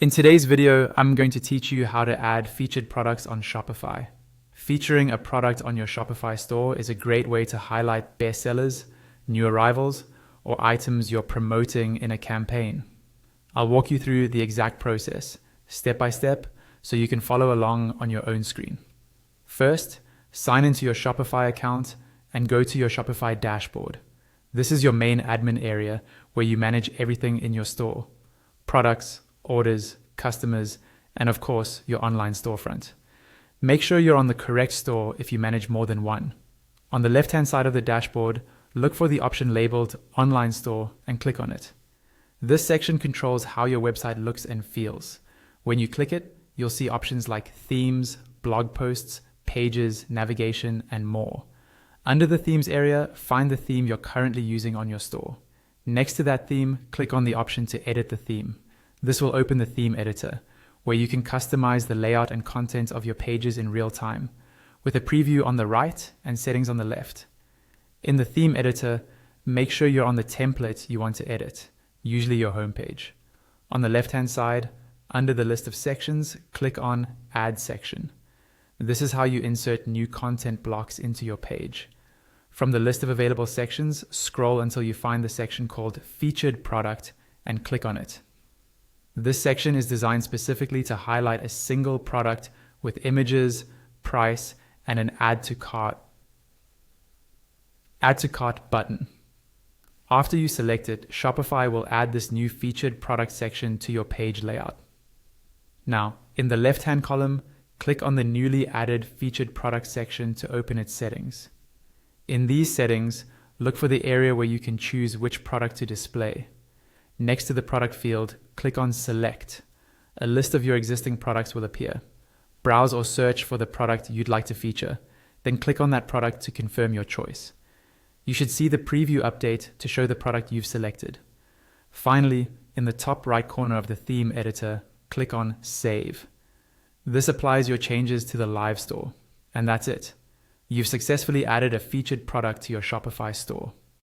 In today's video, I'm going to teach you how to add featured products on Shopify. Featuring a product on your Shopify store is a great way to highlight bestsellers, new arrivals, or items you're promoting in a campaign. I'll walk you through the exact process, step by step, so you can follow along on your own screen. First, sign into your Shopify account and go to your Shopify dashboard. This is your main admin area where you manage everything in your store: products, orders, customers, and of course, your online storefront. Make sure you're on the correct store if you manage more than one. On the left-hand side of the dashboard, look for the option labeled Online Store and click on it. This section controls how your website looks and feels. When you click it, you'll see options like themes, blog posts, pages, navigation, and more. Under the themes area, find the theme you're currently using on your store. Next to that theme, click on the option to edit the theme. This will open the theme editor, where you can customize the layout and content of your pages in real time, with a preview on the right and settings on the left. In the theme editor, make sure you're on the template you want to edit, usually your homepage. On the left-hand side, under the list of sections, click on Add Section. This is how you insert new content blocks into your page. From the list of available sections, scroll until you find the section called Featured Product and click on it. This section is designed specifically to highlight a single product with images, price, and an Add to Cart button. After you select it, Shopify will add this new featured product section to your page layout. Now, in the left-hand column, click on the newly added featured product section to open its settings. In these settings, look for the area where you can choose which product to display. Next to the product field, click on Select. A list of your existing products will appear. Browse or search for the product you'd like to feature, then click on that product to confirm your choice. You should see the preview update to show the product you've selected. Finally, in the top right corner of the theme editor, click on Save. This applies your changes to the live store, and that's it. You've successfully added a featured product to your Shopify store.